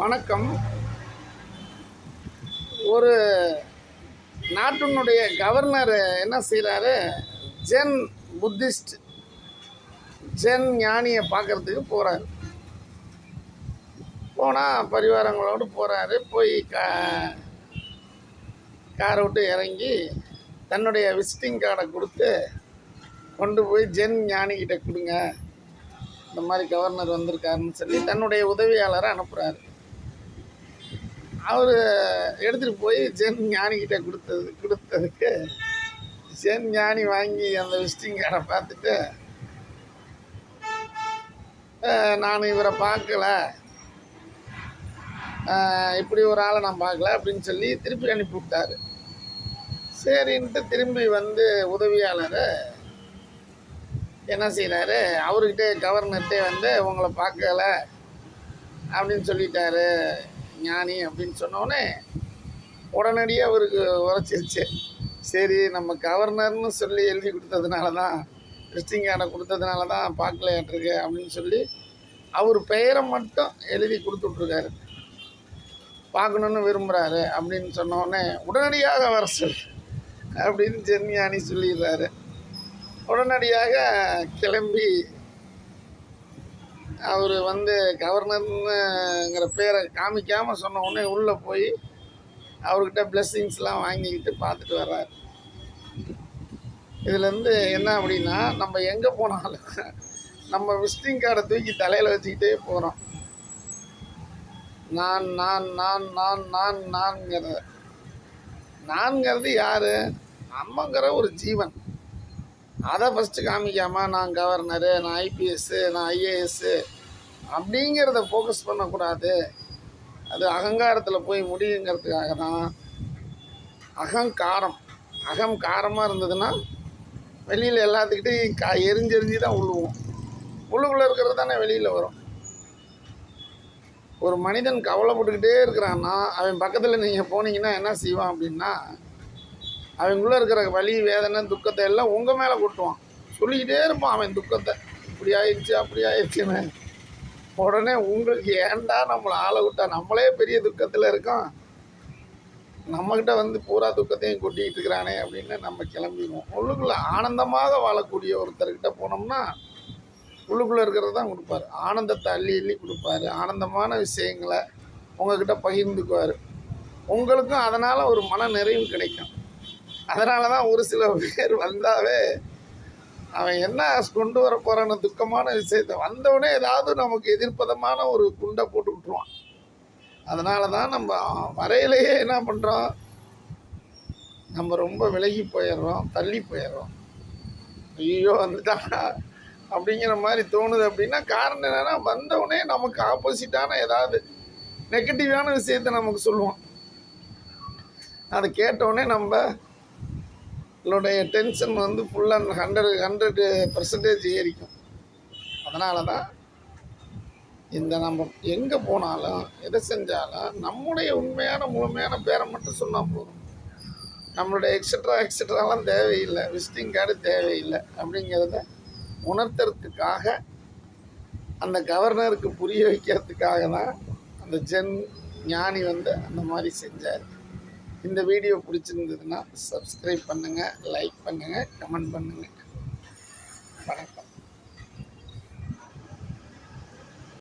வணக்கம். ஒரு நாட்டினுடைய கவர்னர் என்ன செய்கிறாரு, ஜென் புத்திஸ்ட் ஜென் ஞானியை பார்க்குறதுக்கு போகிறாரு. போனால் பரிவாரங்களோடு போகிறாரு. போய் காரை விட்டு இறங்கி தன்னுடைய விசிட்டிங் கார்டை கொடுத்து கொண்டு போய் ஜென் ஞானிக்கிட்ட கொடுங்க, இந்த மாதிரி கவர்னர் வந்திருக்காருன்னு சொல்லி தன்னுடைய உதவியாளரை அனுப்புகிறாரு. அவர் எடுத்துகிட்டு போய் ஜென் ஞானிக்கிட்ட கொடுத்ததுக்கு ஜென் ஞானி வாங்கி அந்த விசிட்டிங் கார்டை பார்த்துட்டு, நான் இவரை பார்க்கல, இப்படி ஒரு ஆளை நான் பார்க்கல அப்படின்னு சொல்லி திருப்பி அனுப்பி விட்டார். சரின்ட்டு திரும்பி வந்து உதவியாளர் என்ன செய்கிறாரு, அவர்கிட்ட கவர்னர்கிட்டே வந்து உங்களை பார்க்கல அப்படின்னு சொல்லிட்டாரு ஞானி அப்படின்னு சொன்னோடனே உடனடியாக அவருக்கு உரைச்சிருச்சு. சரி, நம்ம கவர்னர்னு சொல்லி எழுதி கொடுத்ததுனால தான், விசிட்டிங் கார்டை கொடுத்ததுனால தான் பார்க்கலையாட்டிருக்கு அப்படின்னு சொல்லி அவர் பெயரை மட்டும் எழுதி கொடுத்துட்ருக்காரு. பார்க்கணுன்னு விரும்புகிறாரு அப்படின்னு சொன்னோடனே உடனடியாக வர சொல் அப்படின்னு ஜென் ஞானி சொல்லிடுறாரு. உடனடியாக கிளம்பி அவர் வந்து கவர்னருங்கிற பேரை காமிக்காமல் சொன்ன உடனே உள்ளே போய் அவர்கிட்ட பிளெஸ்ஸிங்ஸ்லாம் வாங்கிக்கிட்டு பார்த்துட்டு வர்றார். இதுலேருந்து என்ன அப்படின்னா, நம்ம எங்கே போனாலும் நம்ம விசிட்டிங் கார்டை தூக்கி தலையில் வச்சுக்கிட்டே போகிறோம். நான்கிறது யார்? நம்மங்கிற ஒரு ஜீவன். அதை ஃபஸ்ட்டு காமிக்காமல் நான் கவர்னரு, நான் ஐபிஎஸ்ஸு, நான் ஐஏஎஸ்ஸு அப்படிங்கிறத ஃபோக்கஸ் பண்ணக்கூடாது. அது அகங்காரத்தில் போய் முடியுங்கிறதுக்காக தான். அகம் காரமாக இருந்ததுன்னா வெளியில் எல்லாத்துக்கிட்டையும் எரிஞ்செறிஞ்சு தான் உள்ளுவோம். உள்ளுக்குள்ளே இருக்கிறது தானே வெளியில் வரும். ஒரு மனிதன் கவலைப்பட்டுக்கிட்டே இருக்கிறான்னா அவன் பக்கத்தில் நீங்கள் போனீங்கன்னா என்ன செய்வான் அப்படின்னா, அவங்களுக்குள்ளே இருக்கிற வலி, வேதனை, துக்கத்தை எல்லாம் உங்கள் மேலே கொட்டுவான். சொல்லிக்கிட்டே இருப்பான் அவன் துக்கத்தை, இப்படி ஆயிடுச்சு அப்படி ஆயிடுச்சுன்னு. உடனே உங்களுக்கு ஏன்டா நம்மளை ஆளை விட்டா, நம்மளே பெரிய துக்கத்தில் இருக்கோம், நம்மக்கிட்ட வந்து பூரா துக்கத்தையும் கொட்டிக்கிட்டு இருக்கிறானே அப்படின்னு நம்ம கிளம்பிடுவோம். உள்ளுக்குள்ளே ஆனந்தமாக வாழக்கூடிய ஒருத்தர்கிட்ட போனோம்னா உள்ளுக்குள்ளே இருக்கிறது தான் கொடுப்பார். ஆனந்தத்தை அள்ளி அள்ளி கொடுப்பார். ஆனந்தமான விஷயங்களை உங்கள்கிட்ட பகிர்ந்துக்குவார். உங்களுக்கும் அதனால் ஒரு மன நிறைவு கிடைக்கும். அதனால தான் ஒரு சில பேர் வந்தாவே அவன் என்ன கொண்டு வர போகிறான்னு துக்கமான விஷயத்தை வந்தவுடனே ஏதாவது நமக்கு எதிர்ப்பதமான ஒரு குண்டை போட்டு விட்டுருவான். அதனால தான் நம்ம வரையிலேயே என்ன பண்ணுறோம், நம்ம ரொம்ப விலகி போயிடுறோம், தள்ளி போயிடுறோம். ஐயோ வந்துட்டாங்க அப்படிங்கிற மாதிரி தோணுது. அப்படின்னா காரணம் என்னென்னா, வந்தவுடனே நமக்கு ஆப்போசிட்டான ஏதாவது நெகட்டிவான விஷயத்தை நமக்கு சொல்லுவோம். அதை கேட்டவுடனே நம்மளுடைய டென்ஷன் வந்து ஃபுல்லாக 100% ஏறிக்கும். அதனால தான் நம்ம எங்கே போனாலும் எதை செஞ்சாலும் நம்முடைய உண்மையான முழுமையான பேரை மட்டும் சொன்னால் போதும். நம்மளுடைய எக்ஸட்ராலாம் தேவையில்லை, விசிட்டிங் கார்டு தேவையில்லை அப்படிங்கிறத உணர்த்துறதுக்காக, அந்த கவர்னருக்கு புரிய வைக்கிறதுக்காக தான் அந்த ஜென் ஞானி வந்து அந்த மாதிரி செஞ்சார். இந்த வீடியோ பிடிச்சிருந்ததுன்னா சப்ஸ்கிரைப் பண்ணுங்கள், லைக் பண்ணுங்கள், கமெண்ட் பண்ணுங்கள். வணக்கம்.